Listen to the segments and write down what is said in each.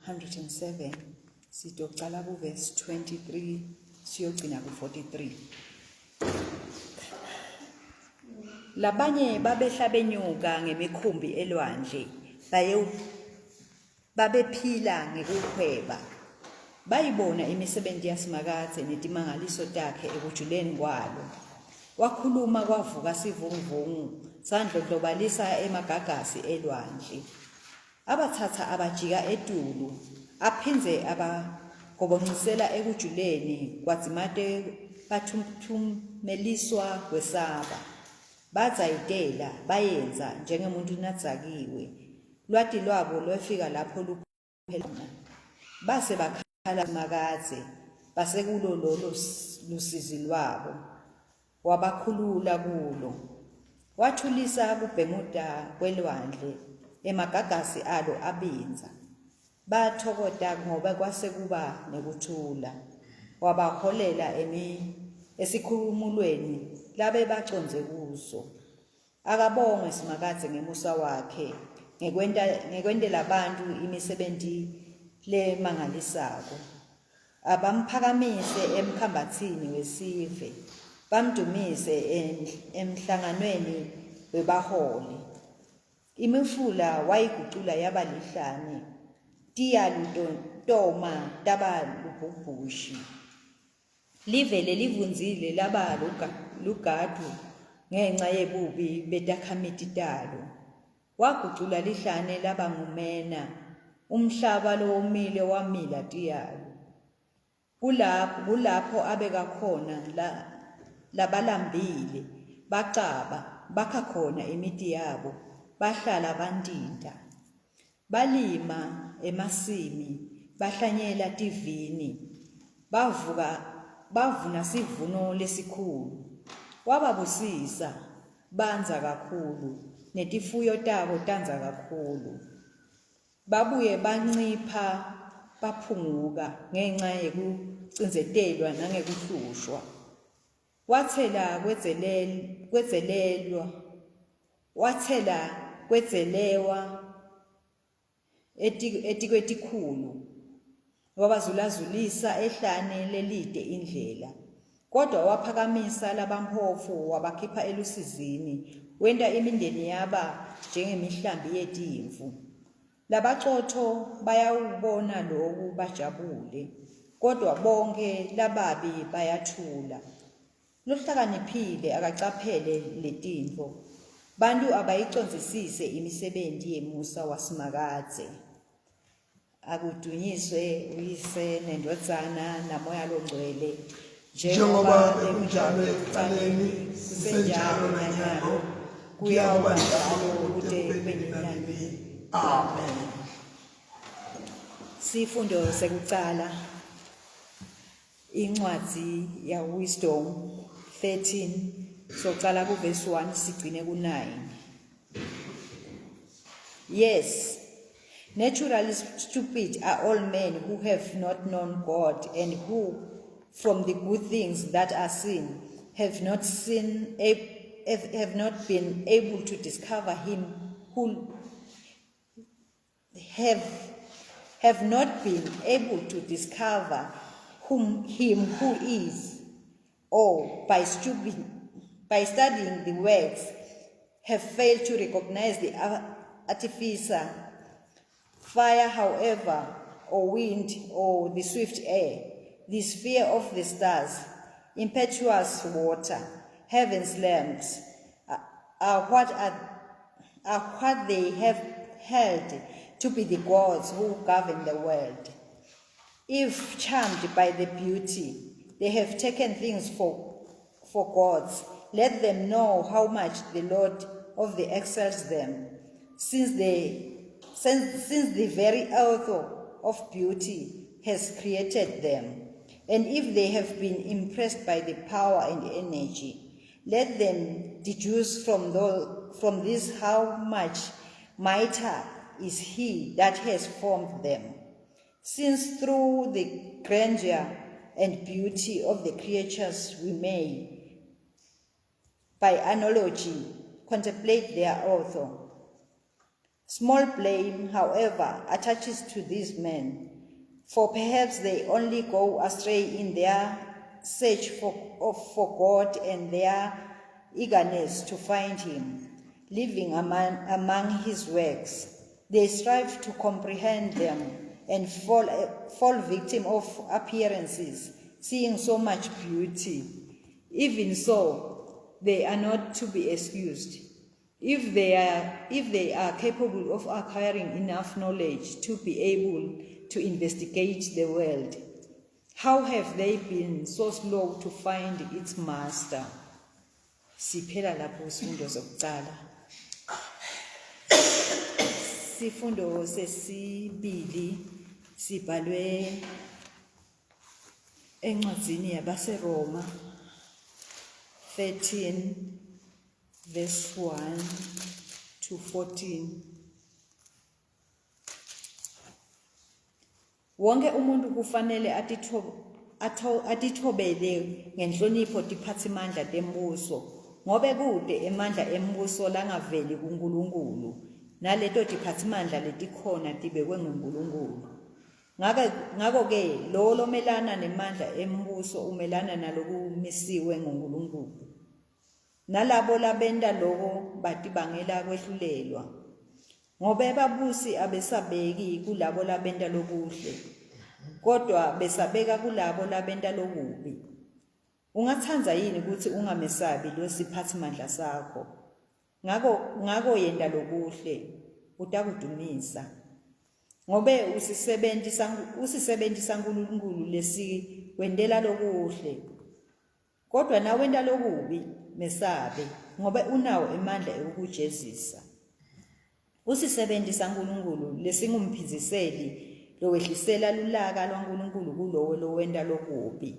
107 sitocala verse 23 siyogcina ku-43. Labanye babehla benyuka ngemikhumbi elwandle babephila ngekuhweba. Bayibona imisebenzi yaSimakadze netimangaliso takhe ekujuleni kwalo. Wakhuluma kwavuka sivunguvungu sandlondlobalisa emagagasi elwandle. Abathatha abajika etulu, aphindze abagobongisela ekujuleni kwadzimate bathumtheliswa kwesaba. Badzayitela bayenza njengemuntu nadzakiwe. Lwati lwabo lwefika lapho luphelana. Base bakhala Simakadze, basekulo lolo lusizi lwabo. Wabakhulula kulo. Wathulisa kubhemuda kwelwandle emagagasi alo abinza. Bathokota ngoba kwasekuba nekuthula. Wabaholela esikhulumulweni labe baconze kuso. Akabonge Simakadze ngemusa wakhe ngekwentela abantu imisebenzi lemangalisako. Abamphakamise emkhambatsini wesive, bamdumise emhlanganweni webaholi. Imifula wayigucula yaba lihlane, tiyalutoma taba lubhubhushi. Livele livunzile laba lugadu ngenxa yebubi betakhamiti talo. Wagucula lihlane laba ngumena, umhlaba lowomile wamila tiyalo. Kulapho abeka khona labalambile, bacaba, bakha khona imiti yabo, bahlala bantinta. Balima emasimi, bahlanyela tivini, bavuna sivuno lesikhulu. Wababusisa, banza kakhulu, netifuyo tabo tanza kakhulu. Babuye bancipha baphunguka ngenxa yekucinzetelwa nangekuhlushwa. Watsela kwedzelewa etikwetikhulu. Wabazulazulisa ehlane lelide indlela. Kodwa waphakamisa labampofu wabakhipha elusizini. Wenta imindeni yaba njengemihlambi yetimvu. Labacotho bayawubona loku bajabule. Kodwa bonke lababi bayathula. Lohlakaniphile akacaphele letinto. Bantu abayiconzisise imisebenzi yemusa waSimakadze. Akudunyiswe uyise nendodzana namoya longcwele, njengoba bekunjalo ekuqaleni, kusenjalo nanyalo, kuyoba njalo kude kube. Amen. Sifundo sekucala, incwadzi ya Wisdom 13 soqala verse 1 sigcine ku9. Yes, naturally stupid are all men who have not known God, and who, from the good things that are seen, have not been able to discover him who have not been able to discover him who is, or by studying the works have failed to recognize the artificer. Fire, however, or wind, or the swift air, the sphere of the stars, impetuous water, heaven's lamps, are what they have held to be the gods who govern the world. If charmed by the beauty they have taken things for gods, let them know how much the Lord of the excels them, since the very author of beauty has created them. And if they have been impressed by the power and energy, let them deduce from this how much mightier is he that has formed them. Since through the grandeur and beauty of the creatures we may, by analogy, contemplate their author. Small blame, however, attaches to these men, for perhaps they only go astray in their search for God and their eagerness to find him, living among his works. They strive to comprehend them and fall victim of appearances, seeing so much beauty. Even so, they are not to be excused. If they are capable of acquiring enough knowledge to be able to investigate the world, how have they been so slow to find its master? Siphela lapho isifundo sokuqala. Sifundo sesibili sibhalwe encwadzini yabaseRoma 13 verse 1 to 14. Wonke umuntu kufanele atithobele ngenhlonipho tiphathimandla tembuso, ngobe kude emandla embuso langaveli kuNkulunkulu, naleto tiphathimandla letikhona tibekwe nguNkulunkulu. Ngako-ke lo lomelana nemandla embuso umelana nalokumisiwe nguNkulunkulu. Nalabo labenta loko batibangela kwehlulelwa, ngobe babusi abesabeki kulabo labenta lokuhle, kodwa besabeka kulabo labenta lokubi. Ungathanza yini ukuthi ungamesabi lo siphathimandla sakho? Ngako yenda lokuhle utakudumisa, ngobe usisebentisa uNkulunkulu lesikwendela lokuhle. Kodwa na wenda lokubi mesabe, ngobe unawo emandla ekukujezisa. Usisebentisa uNkulunkulu lesingumphiziseli lowehlisela lulaka lwaNkulunkulu kulowo lowenda lokubi.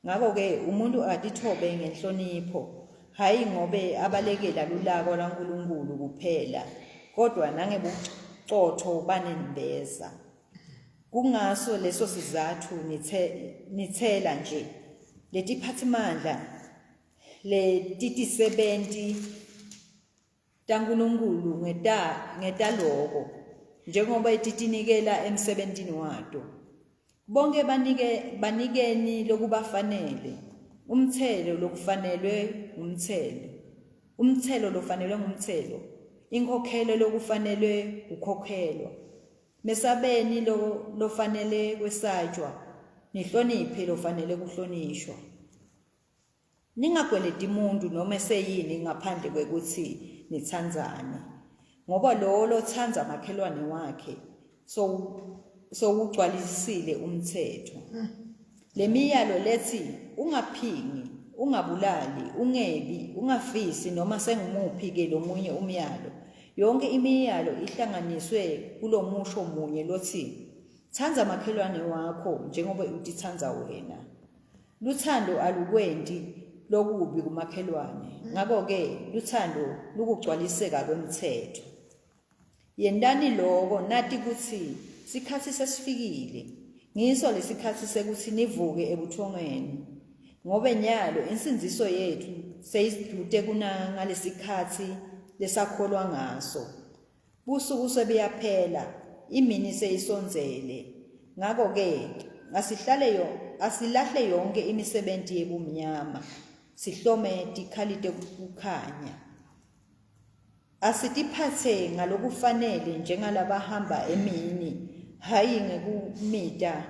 Ngako-ke umuntu atithobe ngenhlonipho, hayi ngobe abalekela lulaka lwaNkulunkulu kuphela, kodwa nangebucotho banembeza. Kungaso leso sizathu nithela nje letiphathimandla letitisebenti taNkulunkulu ngetaloko, njengoba titinikela emsebentini wato. Bonke banikeni lokubafanele, umthelo lokufanelwe ngumthelo, umthelo lofanelwe ngumthelo, inkokhelo lokufanelwe kukhokhelwa. Mesabeni lofanele kwesatshwa, nihloniphe lofanele kuhlonishwa. Ningakweleti umuntu noma seyini ngaphandle kwekuthi nithandzane, ngoba lo lothandza makhelwane wakhe so ugcwalisile umthetho. Lemiyalo lethi ungaphingi, ungabulali, ungebi, ungafisi noma sengumuphi ke lomunye umyalo, yonke imiyalo ihlanganiswe kulomusho munye lothi thandza makhelwane wakho njengoba utithandza wena. Luthando alukwendi lokubi kumakhelwane, ngako-ke luthando lukugcwaliseka kwemthetho. Yendani loko nati kutsi sikhatsi sesifikile, ngiso lesikhatsi sekuthi nivuke ebuthongweni, ngobe nyalo insinziso yethu seyisidute kunangalesikhatsi lesakholwa ngaso. Busuku sebuyaphela, imini seyisonzele. Ngako-ke asilahle yonke imisebenti yebumnyama, sihlome tikhalite kukhanya. Asitiphathe ngalokufanele njengalabahamba emini, hayi ngekumita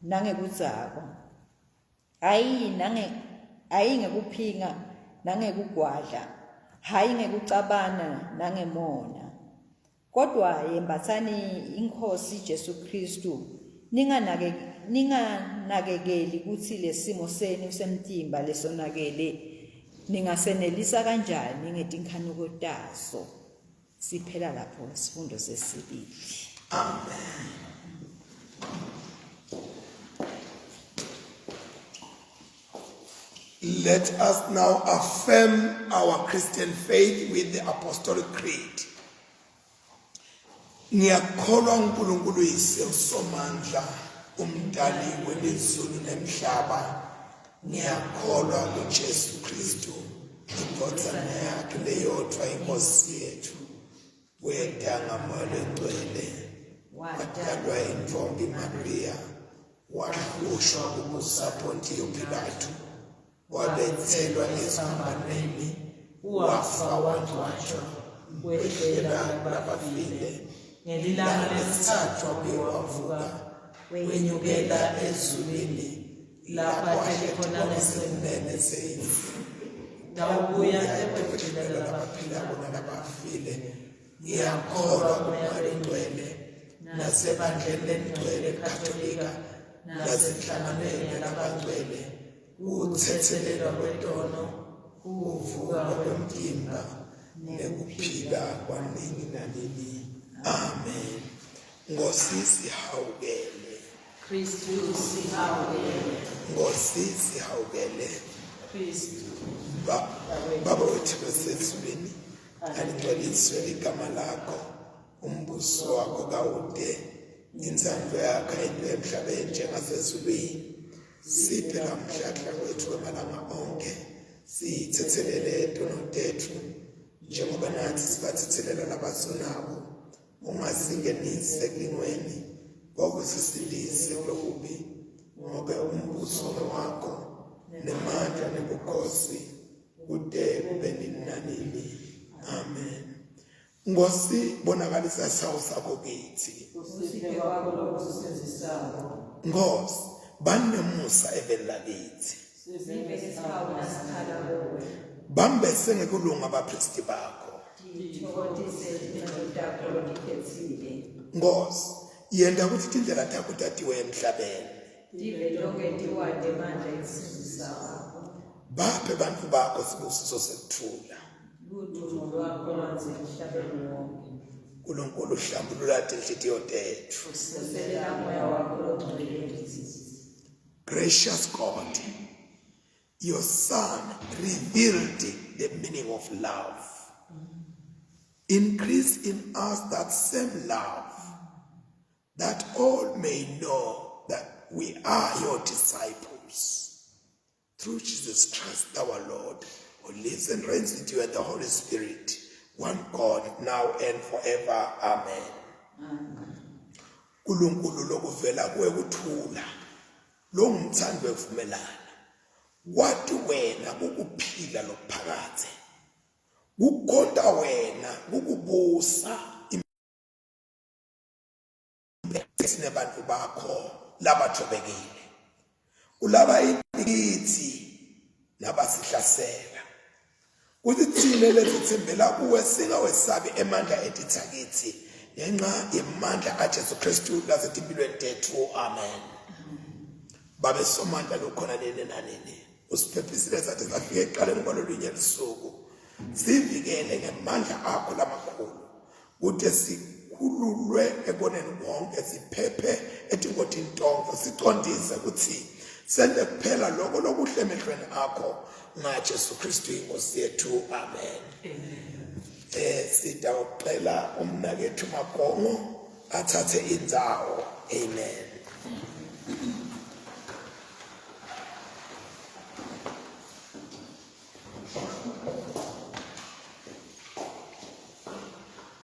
nangekudzakwa, hayi ngekuphinga nangekugwadla, hayi ngekucabana nangemona. Kodwa yembatsani iNkosi Jesu Kristu, ninganakekeli kutsi lesimo senu semtimba lesonakele ningasenelisa kanjani ngetinkanuko taso. Siphela lapho isifundo sesibili. Amen. Let us now affirm our Christian faith with the Apostolic Creed. Ngiyakholwa uNkulunkulu usomandla, umdali welizulu nemhlaba. Ngiyakholwa kuJesu Kristu, indodana yakhe leyodwa iNkosi yethu, wedanga moya ngcwele wadalwa intombi Maria wahlushwa kubusa Pontiyo Pilato wabethelwa ezimbaneni wafa wangcwatshwa wedlula kwabafile ngelilanga lesithathu wavuka wenyukela ezulwini lapha khona ngesenene seyisi dawubuya ebephilela labaphilayo nabafile ngiyakholwa kuMoya Ngcwele nasebandleni lengcwele Katolika nasenhlanganweni labangcwele ukuthethelelwa kwetono ukuvuka kwemtimba nekuphila kwaningi nanini. Amen. Ngosisi hawukele Kristu sihawukele. ngosisi hawukele Kristu Baba wethu basezulwini alingcweliswe ligama lakho umbuso wakho kawude inzandlo yakho into emhlabeni njengasezulwini siphe namhlanje wethu amalanga onke sithethelele etono tethu njengoba nathi sibathethelela nabasonabo ungasingenise ekulingweni ngokusisindise kulokubi ngoba umbuso wakho nemandla nebukhosi kude kube nini nanini. Amen. Ngosi bonakalisa isawu sakho kithi. usiphe kwakho lokusisenzisayo. Ngosi banemusa evela kithi. Sizive isihawu nasikhala kuwe. Bambese ngekulunga abapristi bakho. Ngithokozise indoda yakho lokukhethile. Ngosi yenda ukuthi indlela yakho tatiwe emhlabeni. Live lonke tiwade manje isisenzisayo. Baphe bantu bakho sibusiso sekuthula. Ludumo lwakho lwanze emhlabeni wonke. uNkulunkulu uhlambulula inhliziyo tethu. Siselela moya wakho longcwele. Gracious God, your Son revealed the meaning of love. Increase in us that same love, that all may know that we are your disciples. Through Jesus Christ our Lord, who lives and reigns with you and the Holy Spirit, one God, now and forever. Amen. uNkulunkulu lokuvela kuwe kuthula lo ngumthando wevumelana wathi wena ukuphila lophakathi kukhonta wena ukubusa impilo abantu bakho labathobekile ulaba ithi nabasihlasela kuthi thina lezithembela kuwe singawesabi emandla etithakithi ngenxa yemandla kaJesu Kristu lasetimpilweni tethu. Amen. Babe somandla lokhona nini nanini usiphephisile sathi safika eqaleni kwalolunye lusuku sivikele ngemandla akho lamakhulu kuthi sikhululwe eboneni bonke siphephe etingodini tonke siqondise ukuthi sende kuphela lokho lokuhle emehlweni akho ngaJesu Kristu inkosi yethu. Amen. Sidawucela umnakethu Magongo athathe indzawo. Amen.